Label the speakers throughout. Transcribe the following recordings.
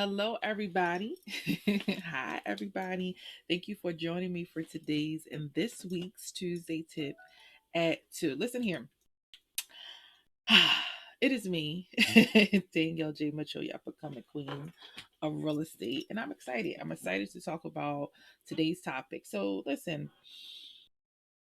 Speaker 1: Hello, everybody. Hi, everybody. Thank you for joining me for today's and this week's Tuesday tip at 2. Listen here. It is me, Danielle J. Mitchell, your becoming queen of real estate. And I'm excited. I'm excited to talk about today's topic. So, listen,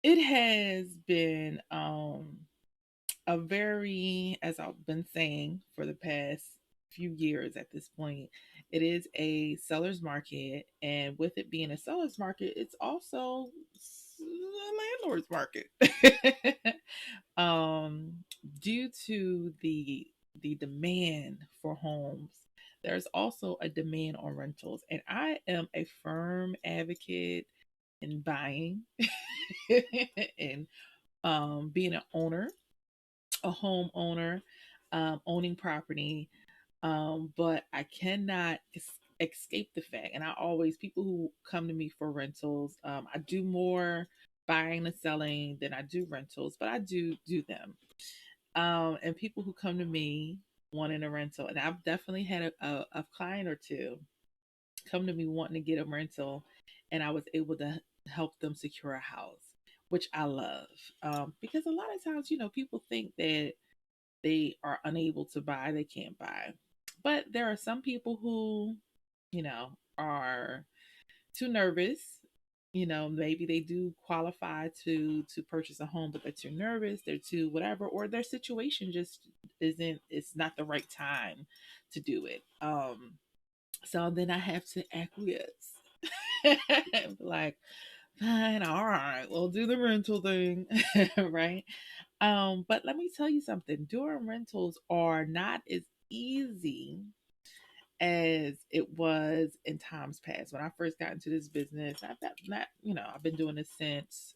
Speaker 1: it has been a very, as I've been saying for the past few years at this point, it is a seller's market. And with it being a seller's market, it's also a landlord's market. um, Due to the demand for homes, there's also a demand on rentals. And I am a firm advocate in buying and being an owner, a homeowner, owning property, but I cannot escape the fact. And I always, people who come to me for rentals, I do more buying and selling than I do rentals, but I do them. And people who come to me wanting a rental, and I've definitely had a client or two come to me wanting to get a rental, and I was able to help them secure a house, which I love. Because a lot of times, people think that they are unable to buy, they can't buy. But there are some people who, are too nervous. Maybe they do qualify to purchase a home, but they're too nervous, they're too whatever, or their situation just isn't, it's not the right time to do it. So then I have to acquiesce. Like, fine, all right, we'll do the rental thing, right? But let me tell you something. Doing rentals are not as easy as it was in times past. When I first got into this business, I've been doing this since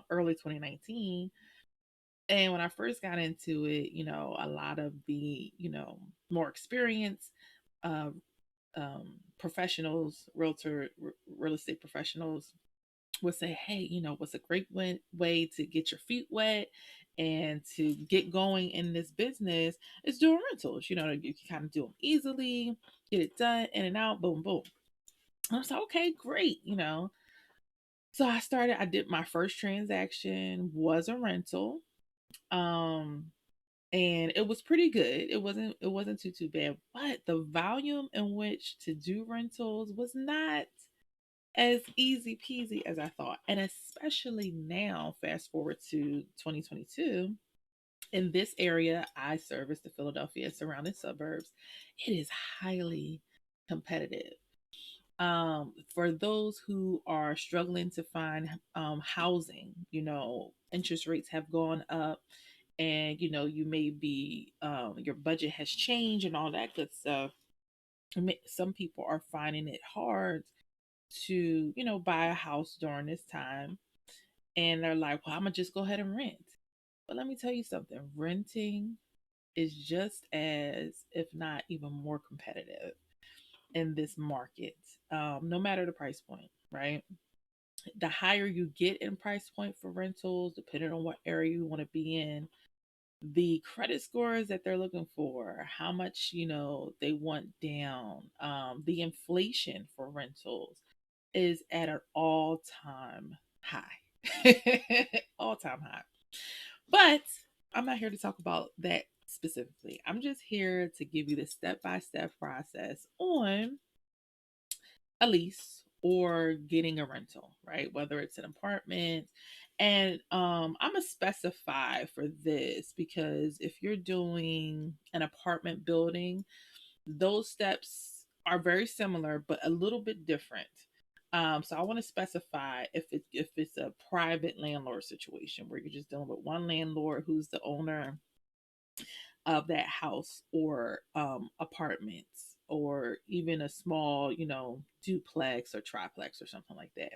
Speaker 1: early 2019. And when I first got into it, a lot of the, more experienced uh, professionals, real estate professionals would say, hey, what's a great way to get your feet wet and to get going in this business is doing rentals. You can kind of do them easily, get it done, in and out, boom, boom. I was like, okay, great. So I did my first transaction was a rental. Um, and it was pretty good. It wasn't too bad, but the volume in which to do rentals was not as easy peasy as I thought. And especially now, fast forward to 2022, in this area, I service the Philadelphia surrounding suburbs. It is highly competitive. For those who are struggling to find housing, interest rates have gone up, and you may be your budget has changed and all that good stuff. Some people are finding it hard to, buy a house during this time. And they're like, well, I'm going to just go ahead and rent. But let me tell you something, renting is just as, if not even more competitive in this market, no matter the price point, right? The higher you get in price point for rentals, depending on what area you want to be in, the credit scores that they're looking for, how much, they want down, the inflation for rentals is at an all-time high. All-time high. But I'm not here to talk about that specifically. I'm just here to give you the step-by-step process on a lease or getting a rental, right? Whether it's an apartment. And I'm gonna specify for this because if you're doing an apartment building, those steps are very similar but a little bit different. So I want to specify if it's a private landlord situation where you're just dealing with one landlord who's the owner of that house, or apartments, or even a small, duplex or triplex or something like that.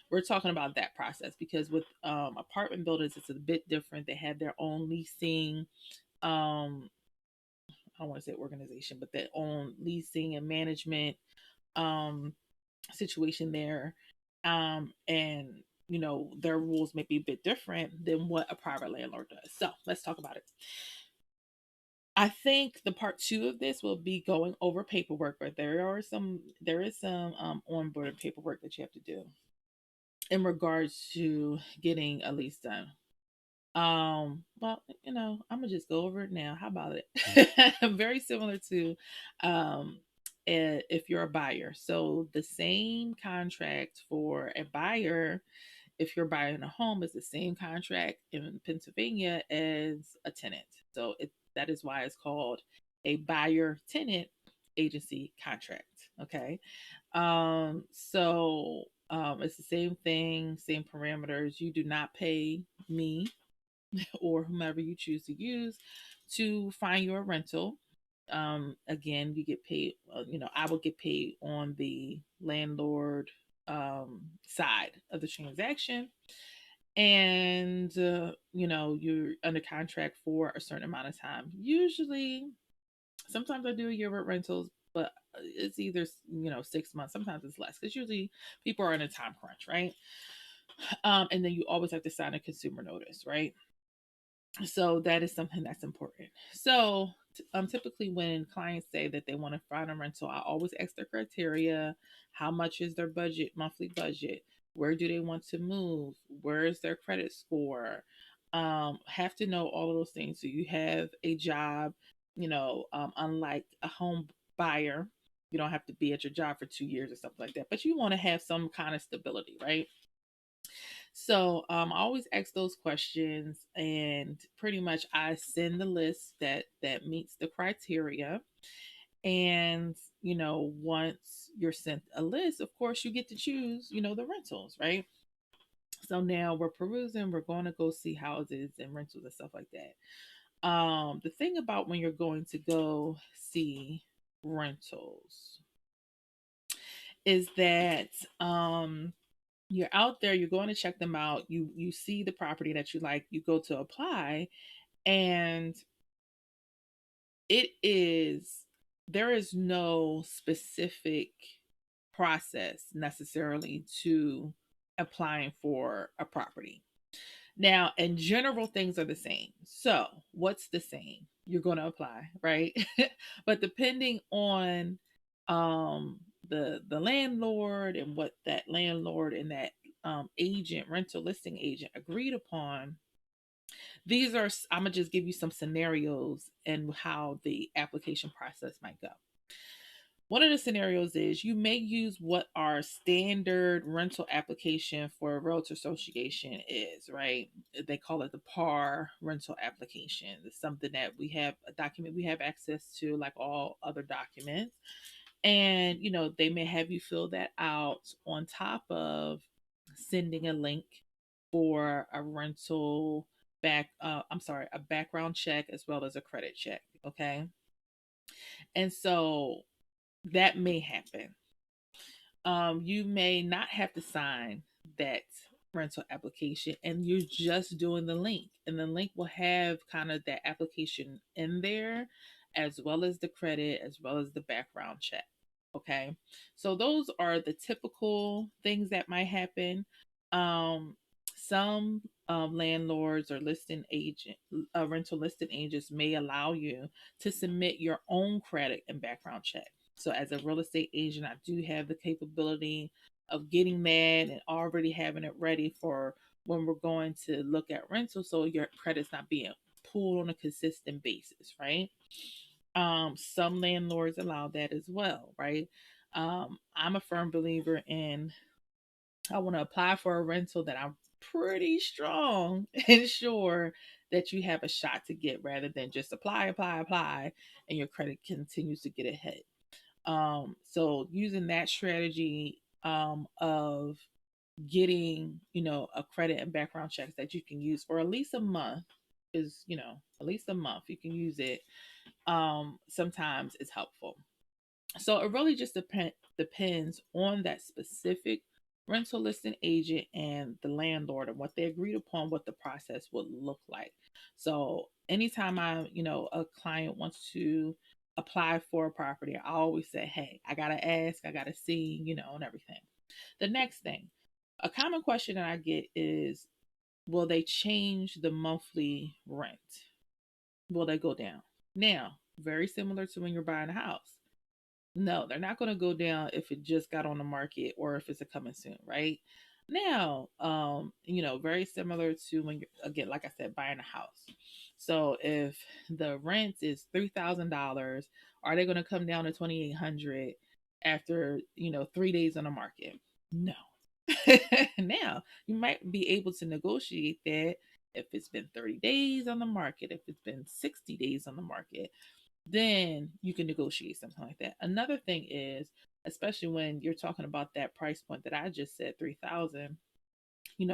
Speaker 1: We're talking about that process because with apartment buildings, it's a bit different. They have their own leasing. I don't want to say organization, but their own leasing and management um, situation there. And their rules may be a bit different than what a private landlord does. So let's talk about it. I think the part two of this will be going over paperwork, but there is some onboarding paperwork that you have to do in regards to getting a lease done. Well, I'm gonna just go over it now. How about it? Very similar to if you're a buyer. So the same contract for a buyer, if you're buying a home, is the same contract in Pennsylvania as a tenant. So that is why it's called a buyer tenant agency contract. Okay. It's the same thing, same parameters. You do not pay me or whomever you choose to use to find your rental. Again, you get paid, I will get paid on the landlord side of the transaction. And, you're under contract for a certain amount of time. Usually, sometimes I do a year with rentals, but it's either, 6 months, sometimes it's less because usually people are in a time crunch, right? And then you always have to sign a consumer notice, right? So that is something that's important. So typically when clients say that they want to find a rental, I always ask their criteria. How much is their budget, monthly budget? Where do they want to move? Where is their credit score? Have to know all of those things. So you have a job, unlike a home buyer, you don't have to be at your job for 2 years or something like that, but you want to have some kind of stability, right? So I always ask those questions, and pretty much I send the list that meets the criteria. And once you're sent a list, of course you get to choose, the rentals, right? So now we're perusing, we're going to go see houses and rentals and stuff like that. The thing about when you're going to go see rentals is that you're out there, you're going to check them out, you see the property that you like, you go to apply, and it is there is no specific process necessarily to applying for a property. Now, in general, things are the same. So what's the same? You're going to apply, right? But depending on um the landlord and what that landlord and that agent, rental listing agent, agreed upon, these are, I'm gonna just give you some scenarios and how the application process might go. One of the scenarios is you may use what our standard rental application for a realtor association is, right? They call it the PAR rental application. It's something that we have, a document we have access to like all other documents. And, they may have you fill that out on top of sending a link for a rental a background check as well as a credit check. Okay. And so that may happen. You may not have to sign that rental application and you're just doing the link. And the link will have kind of that application in there, as well as the credit, as well as the background check. Okay. So those are the typical things that might happen. Some landlords or rental listing agents may allow you to submit your own credit and background check. So as a real estate agent, I do have the capability of getting that and already having it ready for when we're going to look at rental, so your credit's not being pulled on a consistent basis, right? Some landlords allow that as well, right? I'm a firm believer in, I want to apply for a rental that I'm pretty strong and sure that you have a shot to get, rather than just apply, and your credit continues to get ahead. So using that strategy of getting, a credit and background checks that you can use for at least a month is, at least a month you can use it. Sometimes it's helpful. So it really just depends on that specific rental listing agent and the landlord and what they agreed upon, what the process would look like. So anytime a client wants to apply for a property, I always say, hey, I gotta ask, I gotta see, and everything. The next thing, a common question that I get is, will they change the monthly rent? Will they go down? Now, very similar to when you're buying a house. No, they're not going to go down if it just got on the market or if it's a coming soon, right? Now, very similar to when you're, again, like I said, buying a house. So if the rent is $3,000, are they going to come down to 2,800 after 3 days on the market? No. Now you might be able to negotiate that if it's been 30 days on the market, if it's been 60 days on the market, then you can negotiate something like that. Another thing is, especially when you're talking about that price point that I just said, 3,000,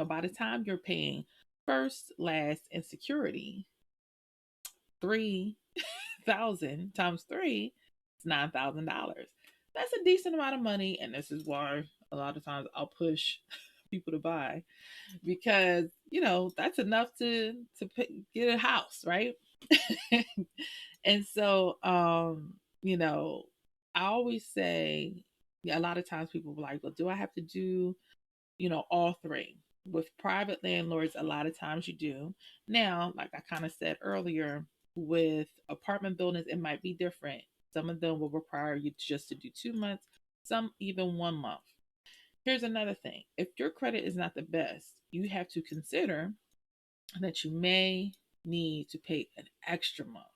Speaker 1: by the time you're paying first, last, and security, 3,000 times three is $9,000. That's a decent amount of money, and this is why a lot of times I'll push people to buy, because that's enough get a house, right? And so, I always say, yeah, a lot of times people are like, well, do I have to do, all three? With private landlords, a lot of times you do. Now, like I kind of said earlier, with apartment buildings, it might be different. Some of them will require you just to do 2 months, some even 1 month. Here's another thing: if your credit is not the best, you have to consider that you may need to pay an extra month.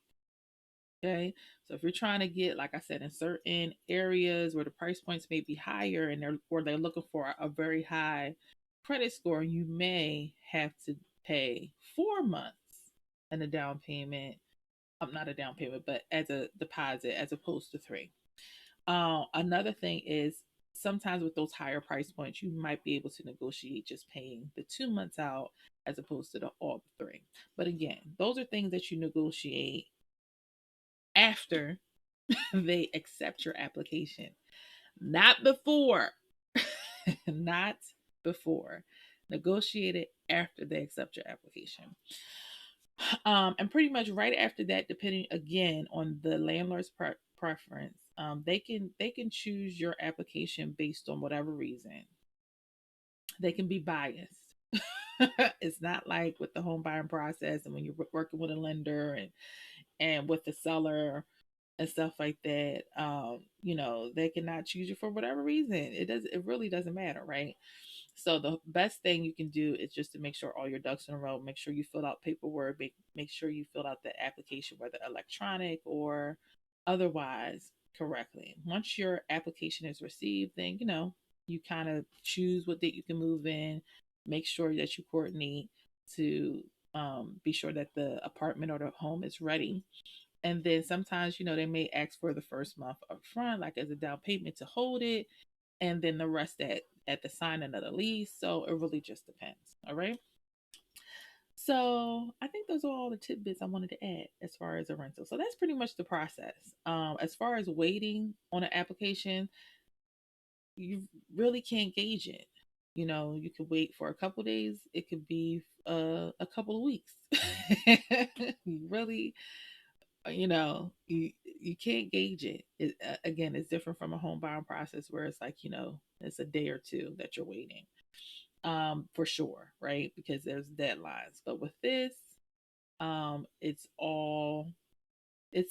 Speaker 1: Okay. So if you're trying to get, like I said, in certain areas where the price points may be higher and they're looking for a very high credit score, you may have to pay 4 months and a down payment. Not a down payment, but as a deposit as opposed to three. Another thing is, sometimes with those higher price points, you might be able to negotiate just paying the 2 months out as opposed to all the three. But again, those are things that you negotiate after they accept your application, not before. Not before. Negotiate it after they accept your application. And pretty much right after that, depending again on the landlord's preference, they can choose your application based on whatever reason. They can be biased. It's not like with the home buying process and when you're working with a lender and with the seller and stuff like that. They cannot choose you for whatever reason. It really doesn't matter, right? So the best thing you can do is just to make sure all your ducks in a row. Make sure you fill out paperwork. Make sure you fill out the application, whether electronic or otherwise, correctly. Once your application is received, then you kind of choose what date you can move in. Make sure that you coordinate to be sure that the apartment or the home is ready. And then sometimes, they may ask for the first month up front, like as a down payment to hold it, and then the rest at the signing of the lease. So it really just depends. All right. So I think those are all the tidbits I wanted to add as far as a rental. So that's pretty much the process. As far as waiting on an application, you really can't gauge it. You could wait for a couple days. It could be a couple of weeks. You really, you can't gauge it. Again, it's different from a home buying process where it's like, it's a day or two that you're waiting, for sure, right? Because there's deadlines. But with this, it's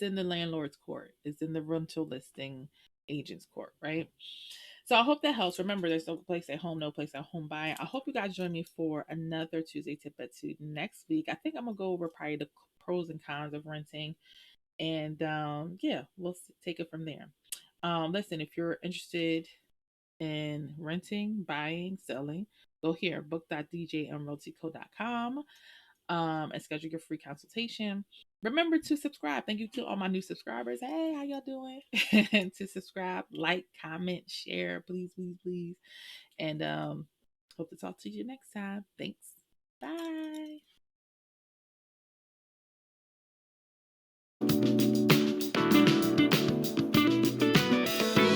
Speaker 1: in the landlord's court. It's in the rental listing agent's court, right? So I hope that helps. Remember, there's no place at home, no place at home buying. I hope you guys join me for another Tuesday Tip at 2 next week. I think I'm going to go over probably the pros and cons of renting. And yeah, we'll take it from there. Listen, if you're interested in renting, buying, selling, go here, book.djmrealtyco.com, and schedule your free consultation. Remember to subscribe. Thank you to all my new subscribers. Hey, how y'all doing? And to subscribe, like, comment, share, please, please, please. And hope to talk to you next time. Thanks. Bye.